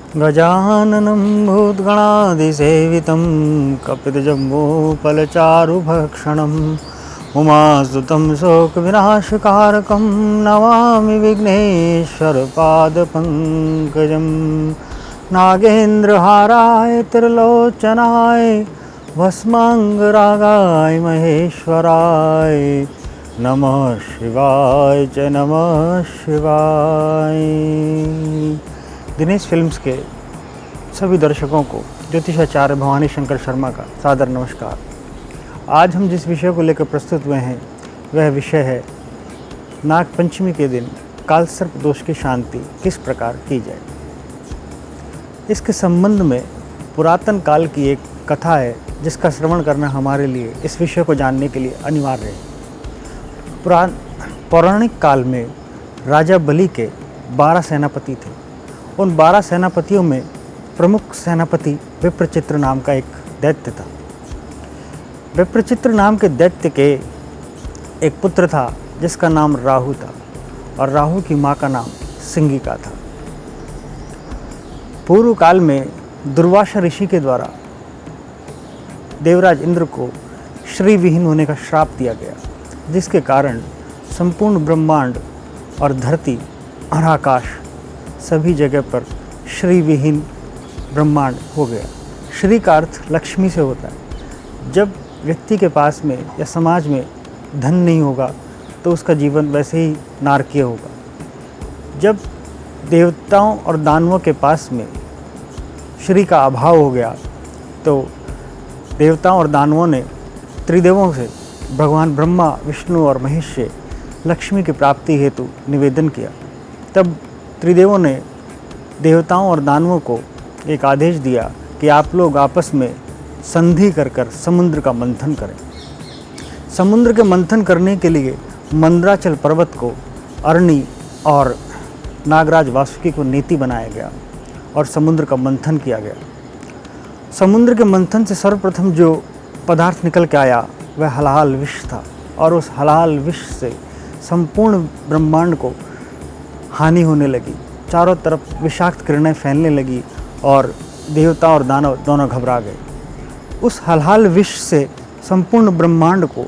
गजाननं भूतगणादिसेवितं कपितजम्बूफलचारुभक्षणम् उमासुतं शोकविनाशकारकं नमामि विघ्नेश्वरपादपङ्कजं। नागेन्द्रहाराय त्रिलोचनाय भस्माङ्गरागाय महेश्वराय नमः शिवाय च नमः शिवाय। दिनेश फिल्म्स के सभी दर्शकों को ज्योतिषाचार्य भवानी शंकर शर्मा का सादर नमस्कार। आज हम जिस विषय को लेकर प्रस्तुत हुए हैं वह विषय है नाग पंचमी के दिन कालसर्प दोष की शांति किस प्रकार की जाए। इसके संबंध में पुरातन काल की एक कथा है जिसका श्रवण करना हमारे लिए इस विषय को जानने के लिए अनिवार्य है। पौराणिक काल में राजा बलि के 12 सेनापति थे। उन 12 सेनापतियों में प्रमुख सेनापति विप्रचित्र नाम का एक दैत्य था। विप्रचित्र नाम के दैत्य के एक पुत्र था जिसका नाम राहु था और राहु की माँ का नाम सिंगिका था। पूर्व काल में दुर्वासा ऋषि के द्वारा देवराज इंद्र को श्री विहीन होने का श्राप दिया गया, जिसके कारण संपूर्ण ब्रह्मांड और धरती और आकाश सभी जगह पर श्री विहीन ब्रह्मांड हो गया। श्री का अर्थ लक्ष्मी से होता है। जब व्यक्ति के पास में या समाज में धन नहीं होगा तो उसका जीवन वैसे ही नारकीय होगा। जब देवताओं और दानवों के पास में श्री का अभाव हो गया तो देवताओं और दानवों ने त्रिदेवों से भगवान ब्रह्मा, विष्णु और महेश से लक्ष्मी की प्राप्ति हेतु निवेदन किया। तब त्रिदेवों ने देवताओं और दानवों को एक आदेश दिया कि आप लोग आपस में संधि कर समुद्र का मंथन करें। समुद्र के मंथन करने के लिए मंदराचल पर्वत को अरणी और नागराज वासुकी को नीति बनाया गया और समुद्र का मंथन किया गया। समुद्र के मंथन से सर्वप्रथम जो पदार्थ निकल के आया वह हलाहल विष था और उस हलाहल विष से संपूर्ण ब्रह्मांड को हानि होने लगी। चारों तरफ विषाक्त किरणें फैलने लगी और देवता और दानव दोनों घबरा गए। उस हलाहल विष से संपूर्ण ब्रह्मांड को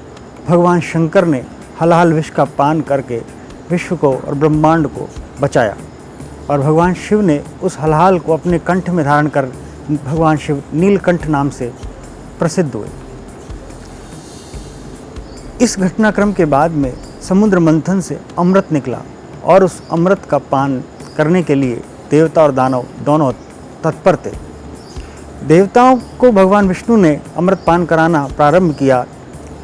भगवान शंकर ने हलाहल विष का पान करके विश्व को और ब्रह्मांड को बचाया और भगवान शिव ने उस हलाहल को अपने कंठ में धारण कर भगवान शिव नीलकंठ नाम से प्रसिद्ध हुए। इस घटनाक्रम के बाद में समुद्र मंथन से अमृत निकला और उस अमृत का पान करने के लिए देवता और दानव दोनों तत्पर थे। देवताओं को भगवान विष्णु ने अमृत पान कराना प्रारंभ किया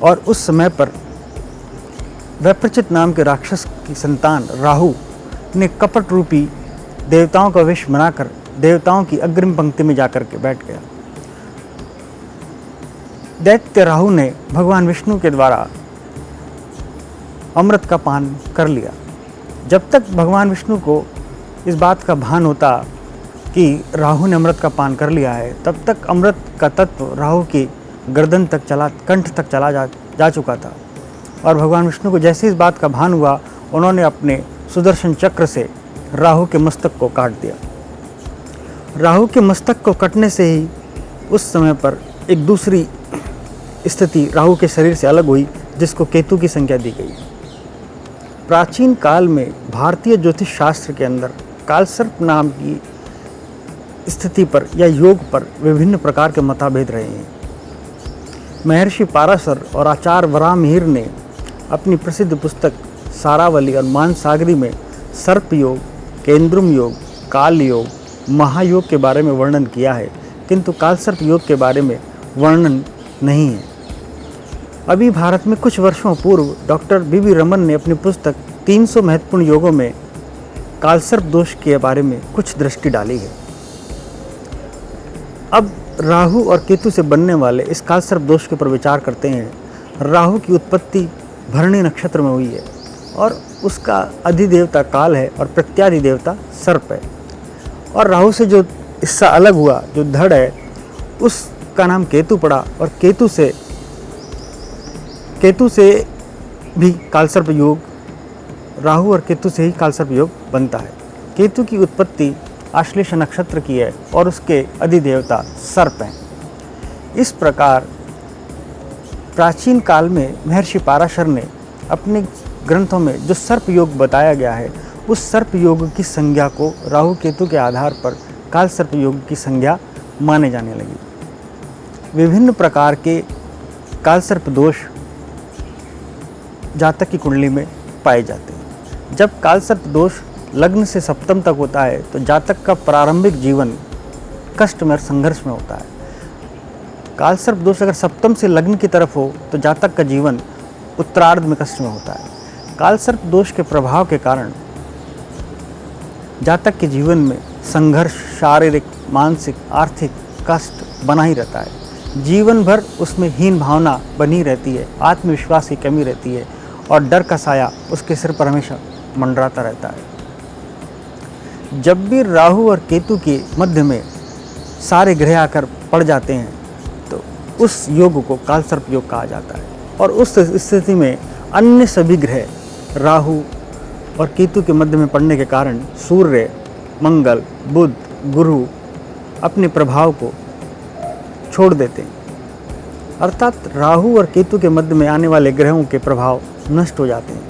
और उस समय पर विप्रचित नाम के राक्षस की संतान राहु ने कपट रूपी देवताओं का विष बनाकर देवताओं की अग्रिम पंक्ति में जाकर के बैठ गया। दैत्य राहु ने भगवान विष्णु के द्वारा अमृत का पान कर लिया। जब तक भगवान विष्णु को इस बात का भान होता कि राहु ने अमृत का पान कर लिया है, तब तक अमृत का तत्व राहु की गर्दन तक कंठ तक चला जा चुका था। और भगवान विष्णु को जैसे इस बात का भान हुआ, उन्होंने अपने सुदर्शन चक्र से राहु के मस्तक को काट दिया। राहु के मस्तक को कटने से ही उस समय पर एक दूसरी स्थिति राहु के शरीर से अलग हुई, जिसको केतु की संज्ञा दी गई। प्राचीन काल में भारतीय ज्योतिष शास्त्र के अंदर कालसर्प नाम की स्थिति पर या योग पर विभिन्न प्रकार के मतभेद रहे हैं। महर्षि पाराशर और आचार्य वराहमिहिर ने अपनी प्रसिद्ध पुस्तक सारावली और मानसागरी में सर्प योग, केंद्रुम योग, काल योग, महायोग के बारे में वर्णन किया है, किंतु कालसर्प योग के बारे में वर्णन नहीं है। अभी भारत में कुछ वर्षों पूर्व डॉक्टर बी रमन ने अपनी पुस्तक 300 महत्वपूर्ण योगों में कालसर्प दोष के बारे में कुछ दृष्टि डाली है। अब राहु और केतु से बनने वाले इस कालसर्प दोष के ऊपर विचार करते हैं। राहु की उत्पत्ति भरणी नक्षत्र में हुई है और उसका अधिदेवता काल है और प्रत्याधिदेवता सर्प है। और राहु से जो हिस्सा अलग हुआ, जो धड़ है, उसका नाम केतु पड़ा और केतु से भी कालसर्प योग, राहु और केतु से ही कालसर्प योग बनता है। केतु की उत्पत्ति आश्लेषा नक्षत्र की है और उसके अधिदेवता सर्प हैं। इस प्रकार प्राचीन काल में महर्षि पाराशर ने अपने ग्रंथों में जो सर्प योग बताया गया है, उस सर्प योग की संज्ञा को राहु केतु के आधार पर काल सर्प योग की संज्ञा माने जाने लगी। विभिन्न प्रकार के काल सर्प दोष जातक की कुंडली में पाए जाते हैं। जब काल सर्प दोष लग्न से सप्तम तक होता है तो जातक का प्रारंभिक जीवन कष्टमय और संघर्ष में होता है। काल सर्प दोष अगर सप्तम से लग्न की तरफ हो तो जातक का जीवन उत्तरार्ध में कष्ट में होता है। काल सर्प दोष के प्रभाव के कारण जातक के जीवन में संघर्ष, शारीरिक, मानसिक, आर्थिक कष्ट बना ही रहता है। जीवन भर उसमें हीन भावना बनी रहती है, आत्मविश्वास की कमी रहती है और डर का साया उसके सिर पर हमेशा मंडराता रहता है। जब भी राहु और केतु के मध्य में सारे ग्रह आकर पड़ जाते हैं तो उस योग को काल सर्प योग कहा जाता है। और उस स्थिति में अन्य सभी ग्रह राहु और केतु के मध्य में पड़ने के कारण सूर्य, मंगल, बुध, गुरु अपने प्रभाव को छोड़ देते हैं। अर्थात राहु और केतु के मध्य में आने वाले ग्रहों के प्रभाव नष्ट हो जाते हैं।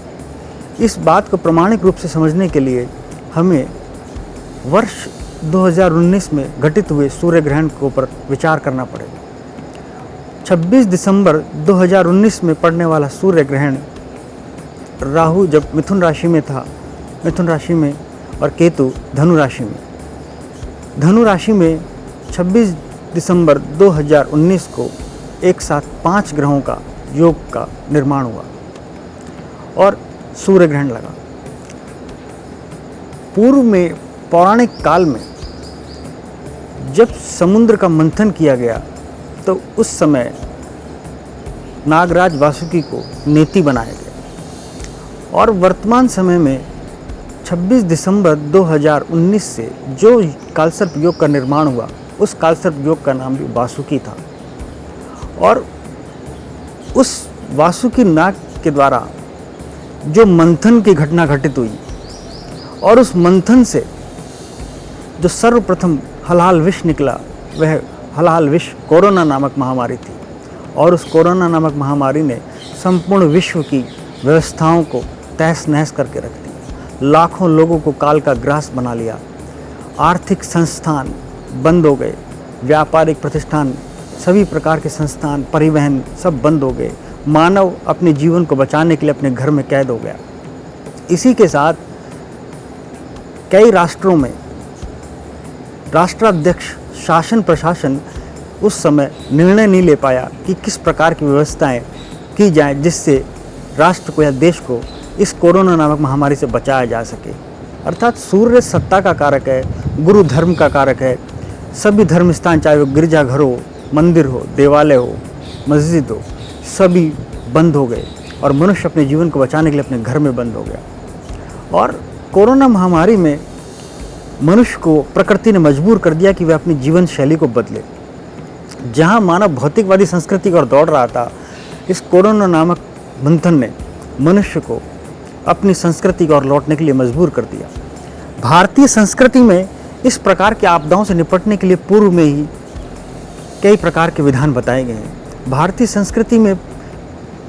इस बात को प्रामाणिक रूप से समझने के लिए हमें वर्ष 2019 में घटित हुए सूर्य ग्रहण के ऊपर विचार करना पड़ेगा। 26 दिसंबर 2019 में पड़ने वाला सूर्य ग्रहण, राहु जब मिथुन राशि में था, मिथुन राशि में, और केतु धनु राशि में। धनु राशि में 26 दिसंबर 2019 को एक साथ 5 ग्रहों का योग का निर्माण हुआ और सूर्य ग्रहण लगा। पूर्व में पौराणिक काल में जब समुद्र का मंथन किया गया तो उस समय नागराज वासुकी को नेति बनाया गया और वर्तमान समय में 26 दिसंबर 2019 से जो कालसर्प योग का निर्माण हुआ, उस कालसर्प योग का नाम भी वासुकी था। और उस वासुकी नाग के द्वारा जो मंथन की घटना घटित हुई और उस मंथन से जो सर्वप्रथम हलाल विष निकला, वह हलाल विष कोरोना नामक महामारी थी। और उस कोरोना नामक महामारी ने संपूर्ण विश्व की व्यवस्थाओं को तहस नहस करके रख दिया। लाखों लोगों को काल का ग्रास बना लिया। आर्थिक संस्थान बंद हो गए, व्यापारिक प्रतिष्ठान, सभी प्रकार के संस्थान, परिवहन सब बंद हो गए। मानव अपने जीवन को बचाने के लिए अपने घर में कैद हो गया। इसी के साथ कई राष्ट्रों में राष्ट्राध्यक्ष, शासन प्रशासन उस समय निर्णय नहीं ले पाया कि किस प्रकार की व्यवस्थाएं की जाएं जिससे राष्ट्र को या देश को इस कोरोना नामक महामारी से बचाया जा सके। अर्थात सूर्य सत्ता का कारक है, गुरु धर्म का कारक है। सभी धर्म स्थान, चाहे वो गिरजाघर हो, मंदिर हो, देवालय हो, मस्जिद हो, सभी बंद हो गए और मनुष्य अपने जीवन को बचाने के लिए अपने घर में बंद हो गया। और कोरोना महामारी में मनुष्य को प्रकृति ने मजबूर कर दिया कि वह अपनी जीवन शैली को बदले। जहां मानव भौतिकवादी संस्कृति की ओर दौड़ रहा था, इस कोरोना नामक मंथन ने मनुष्य को अपनी संस्कृति की ओर लौटने के लिए मजबूर कर दिया। भारतीय संस्कृति में इस प्रकार की आपदाओं से निपटने के लिए पूर्व में ही कई प्रकार के विधान बताए गए हैं। भारतीय संस्कृति में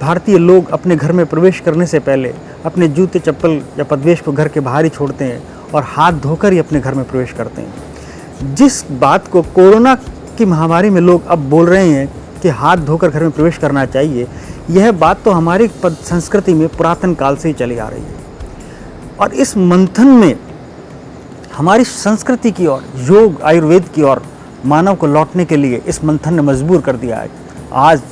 भारतीय लोग अपने घर में प्रवेश करने से पहले अपने जूते, चप्पल या पदवेश को घर के बाहर ही छोड़ते हैं और हाथ धोकर ही अपने घर में प्रवेश करते हैं। जिस बात को कोरोना की महामारी में लोग अब बोल रहे हैं कि हाथ धोकर घर में प्रवेश करना चाहिए, यह बात तो हमारी संस्कृति में पुरातन काल से ही चली आ रही है। और इस मंथन में हमारी संस्कृति की ओर, योग आयुर्वेद की ओर मानव को लौटने के लिए इस मंथन ने मजबूर कर दिया है। आज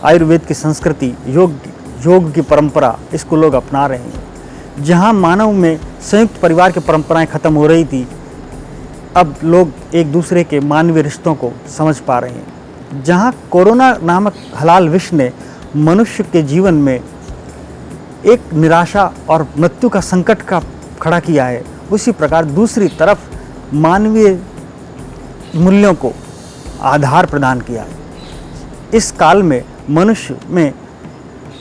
आयुर्वेद की संस्कृति, योग की परंपरा, इसको लोग अपना रहे हैं। जहां मानव में संयुक्त परिवार की परंपराएं खत्म हो रही थी, अब लोग एक दूसरे के मानवीय रिश्तों को समझ पा रहे हैं। जहां कोरोना नामक हलाल विष ने मनुष्य के जीवन में एक निराशा और मृत्यु का संकट का खड़ा किया है, उसी प्रकार दूसरी तरफ मानवीय मूल्यों को आधार प्रदान किया है। इस काल में मनुष्य में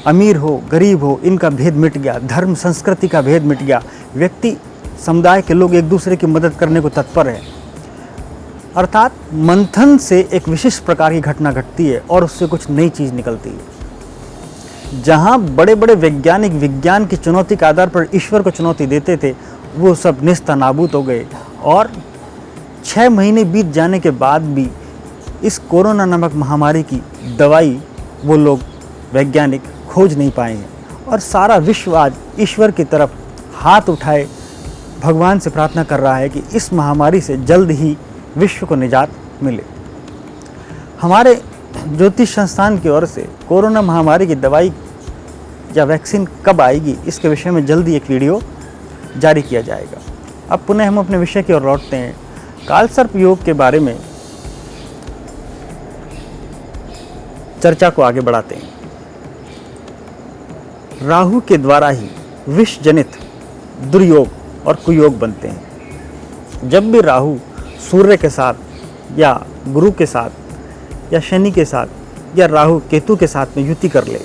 अमीर हो, गरीब हो, इनका भेद मिट गया। धर्म संस्कृति का भेद मिट गया। व्यक्ति समुदाय के लोग एक दूसरे की मदद करने को तत्पर हैं। अर्थात मंथन से एक विशिष्ट प्रकार की घटना घटती है और उससे कुछ नई चीज़ निकलती है। जहाँ बड़े बड़े वैज्ञानिक विज्ञान की चुनौती के आधार पर ईश्वर को चुनौती देते थे, वो सब नेस्तनाबूद हो गए और 6 महीने बीत जाने के बाद भी इस कोरोना नामक महामारी की दवाई वो लोग वैज्ञानिक खोज नहीं पाए हैं। और सारा विश्व आज ईश्वर की तरफ हाथ उठाए भगवान से प्रार्थना कर रहा है कि इस महामारी से जल्द ही विश्व को निजात मिले। हमारे ज्योतिष संस्थान की ओर से कोरोना महामारी की दवाई या वैक्सीन कब आएगी, इसके विषय में जल्दी एक वीडियो जारी किया जाएगा। अब पुनः हम अपने विषय की ओर लौटते हैं। कालसर्प योग के बारे में चर्चा को आगे बढ़ाते हैं। राहु के द्वारा ही विष जनित दुर्योग और कुयोग बनते हैं। जब भी राहु सूर्य के साथ या गुरु के साथ या शनि के साथ या राहु केतु के साथ में युति कर ले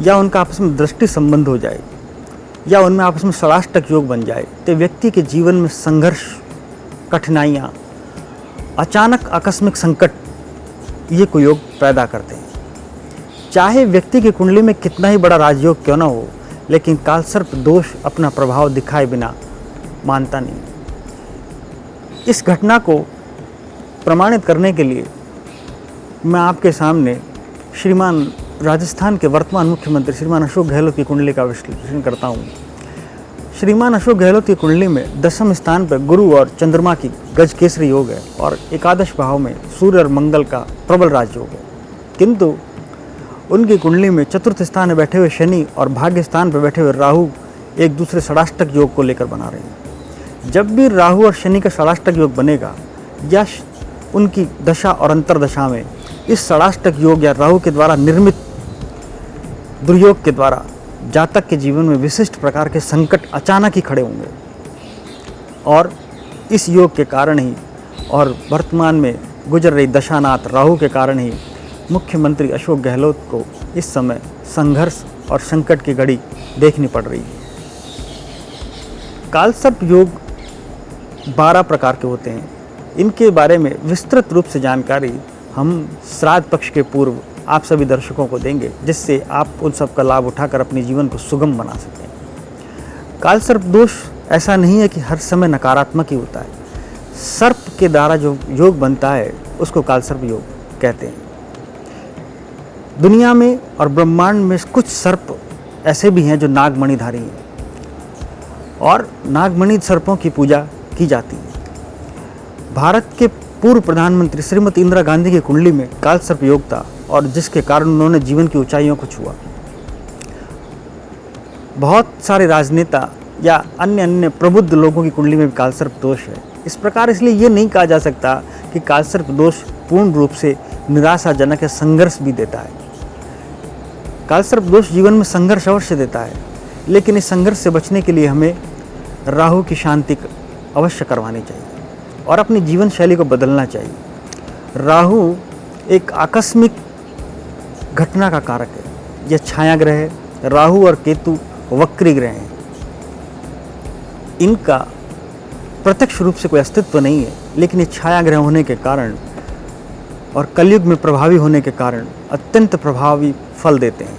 या उनका आपस में दृष्टि संबंध हो जाए या उनमें आपस में षडाष्टक योग बन जाए, तो व्यक्ति के जीवन में संघर्ष, कठिनाइयाँ, अचानक आकस्मिक संकट ये कुयोग पैदा करते हैं। चाहे व्यक्ति की कुंडली में कितना ही बड़ा राजयोग क्यों ना हो, लेकिन कालसर्प दोष अपना प्रभाव दिखाए बिना मानता नहीं। इस घटना को प्रमाणित करने के लिए मैं आपके सामने श्रीमान राजस्थान के वर्तमान मुख्यमंत्री श्रीमान अशोक गहलोत की कुंडली का विश्लेषण करता हूँ। श्रीमान अशोक गहलोत की कुंडली में 10वें स्थान पर गुरु और चंद्रमा की गज केसरी योग है और एकादश भाव में सूर्य और मंगल का प्रबल राजयोग है। किंतु उनकी कुंडली में चतुर्थ स्थान में बैठे हुए शनि और भाग्य स्थान पर बैठे हुए राहु एक दूसरे षडाष्टक योग को लेकर बना रहे हैं। जब भी राहु और शनि का षडाष्टक योग बनेगा या उनकी दशा और अंतरदशा में इस षडाष्टक योग या राहु के द्वारा निर्मित दुर्योग के द्वारा जातक के जीवन में विशिष्ट प्रकार के संकट अचानक ही खड़े होंगे और इस योग के कारण ही और वर्तमान में गुजर रही दशानाथ राहु के कारण ही मुख्यमंत्री अशोक गहलोत को इस समय संघर्ष और संकट की घड़ी देखनी पड़ रही है। कालसर्प योग 12 प्रकार के होते हैं। इनके बारे में विस्तृत रूप से जानकारी हम श्राद्ध पक्ष के पूर्व आप सभी दर्शकों को देंगे, जिससे आप उन सब का लाभ उठाकर अपने जीवन को सुगम बना सकें। कालसर्प दोष ऐसा नहीं है कि हर समय नकारात्मक ही होता है। सर्प के द्वारा जो योग बनता है उसको कालसर्प योग कहते हैं। दुनिया में और ब्रह्मांड में कुछ सर्प ऐसे भी हैं जो नागमणिधारी हैं और नागमणि सर्पों की पूजा की जाती है। भारत के पूर्व प्रधानमंत्री श्रीमती इंदिरा गांधी की कुंडली में कालसर्प योग था और जिसके कारण उन्होंने जीवन की ऊंचाइयों को छुआ। बहुत सारे राजनेता या अन्य प्रबुद्ध लोगों की कुंडली में भी कालसर्प दोष है। इस प्रकार इसलिए ये नहीं कहा जा सकता कि कालसर्प दोष पूर्ण रूप से निराशाजनक या संघर्ष भी देता है। कालसर्प दोष जीवन में संघर्ष अवश्य देता है, लेकिन इस संघर्ष से बचने के लिए हमें राहु की शांति अवश्य करवानी चाहिए और अपनी जीवन शैली को बदलना चाहिए। राहु एक आकस्मिक घटना का कारक है। यह छाया ग्रह है। राहु और केतु वक्री ग्रह हैं। इनका प्रत्यक्ष रूप से कोई अस्तित्व नहीं है, लेकिन ये छाया ग्रह होने के कारण और कलयुग में प्रभावी होने के कारण अत्यंत प्रभावी फल देते हैं।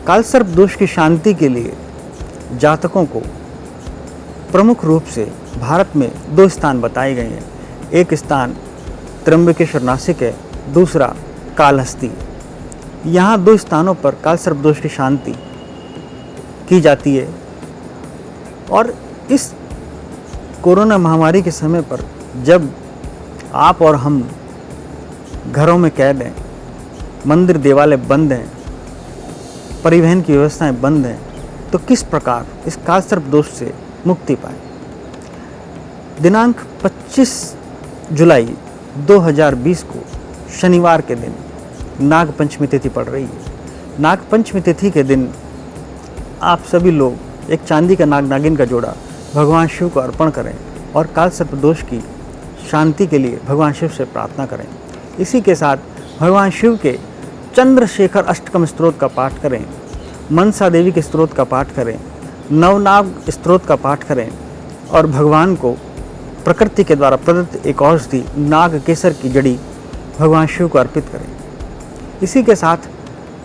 कालसर्प दोष की शांति के लिए जातकों को प्रमुख रूप से भारत में 2 स्थान बताए गए हैं। एक स्थान त्र्यंबकेश्वर नासिक है, दूसरा कालहस्ती। यहाँ 2 स्थानों पर कालसर्प दोष की शांति की जाती है और इस कोरोना महामारी के समय पर जब आप और हम घरों में कैद हैं, मंदिर देवालय बंद हैं, परिवहन की व्यवस्थाएं बंद हैं, तो किस प्रकार इस कालसर्प दोष से मुक्ति पाए। दिनांक 25 जुलाई 2020 को शनिवार के दिन नाग पंचमी तिथि पड़ रही है। नाग पंचमी तिथि के दिन आप सभी लोग एक चांदी का नाग नागिन का जोड़ा भगवान शिव को अर्पण करें और कालसर्प दोष की शांति के लिए भगवान शिव से प्रार्थना करें। इसी के साथ भगवान शिव के चंद्रशेखर अष्टकम स्तोत्र का पाठ करें, मनसा देवी के स्तोत्र का पाठ करें, नवनाग स्तोत्र का पाठ करें और भगवान को प्रकृति के द्वारा प्रदत्त एक औषधि नाग केसर की जड़ी भगवान शिव को अर्पित करें। इसी के साथ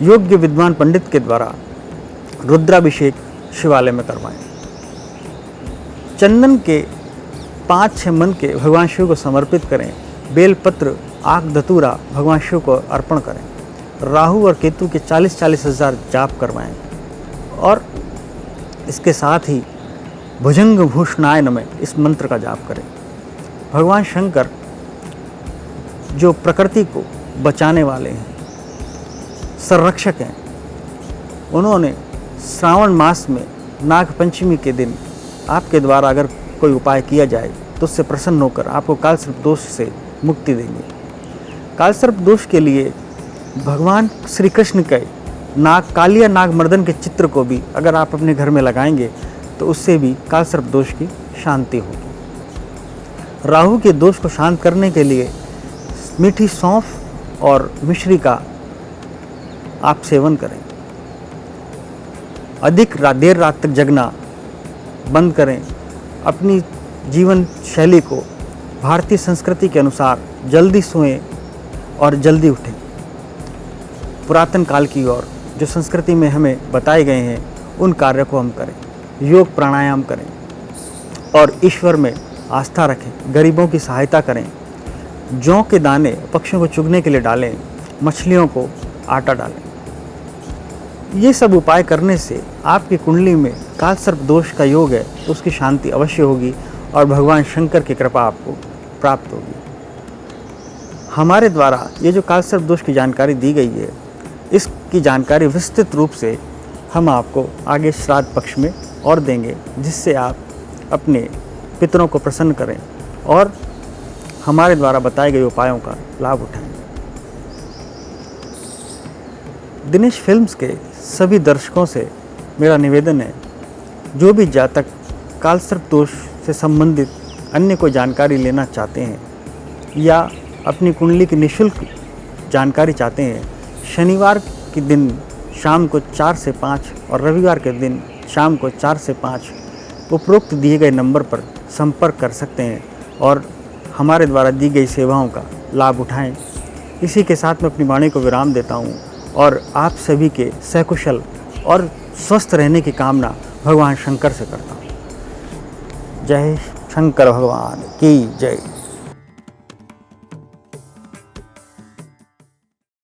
योग्य विद्वान पंडित के द्वारा रुद्राभिषेक शिवालय में करवाएं। चंदन के 5-6 मन के भगवान शिव को समर्पित करें। बेलपत्र, आक धतूरा भगवान शिव को अर्पण करें। राहु और केतु के 40-40 हज़ार जाप करवाएं और इसके साथ ही भुजंग भूषणाय नमः इस मंत्र का जाप करें। भगवान शंकर जो प्रकृति को बचाने वाले हैं, संरक्षक हैं, उन्होंने श्रावण मास में नाग पंचमी के दिन आपके द्वारा अगर कोई उपाय किया जाए तो उससे प्रसन्न होकर आपको कालसर्प दोष से मुक्ति देंगे। कालसर्प दोष के लिए भगवान श्री कृष्ण के कालिया नागमर्दन के चित्र को भी अगर आप अपने घर में लगाएंगे तो उससे भी कालसर्प दोष की शांति होगी। राहु के दोष को शांत करने के लिए मीठी सौंफ और मिश्री का आप सेवन करें। अधिक देर रात तक जगना बंद करें। अपनी जीवन शैली को भारतीय संस्कृति के अनुसार जल्दी सोएं और जल्दी उठें। पुरातन काल की ओर जो संस्कृति में हमें बताए गए हैं उन कार्यों को हम करें। योग प्राणायाम करें और ईश्वर में आस्था रखें। गरीबों की सहायता करें। जौ के दाने पक्षियों को चुगने के लिए डालें। मछलियों को आटा डालें। ये सब उपाय करने से आपकी कुंडली में कालसर्प दोष का योग है तो उसकी शांति अवश्य होगी और भगवान शंकर की कृपा आपको प्राप्त होगी। हमारे द्वारा ये जो कालसर्प दोष की जानकारी दी गई है, इसकी जानकारी विस्तृत रूप से हम आपको आगे श्राद्ध पक्ष में और देंगे, जिससे आप अपने पितरों को प्रसन्न करें और हमारे द्वारा बताए गए उपायों का लाभ उठाएं। दिनेश फिल्म्स के सभी दर्शकों से मेरा निवेदन है, जो भी जातक कालसर्प दोष से संबंधित अन्य कोई जानकारी लेना चाहते हैं या अपनी कुंडली की निःशुल्क जानकारी चाहते हैं, शनिवार के दिन शाम को 4 से 5 और रविवार के दिन शाम को 4 से 5 उपरोक्त दिए गए नंबर पर संपर्क कर सकते हैं और हमारे द्वारा दी गई सेवाओं का लाभ उठाएं। इसी के साथ मैं अपनी वाणी को विराम देता हूँ और आप सभी के सकुशल और स्वस्थ रहने की कामना भगवान शंकर से करता हूँ। जय शंकर भगवान की जय।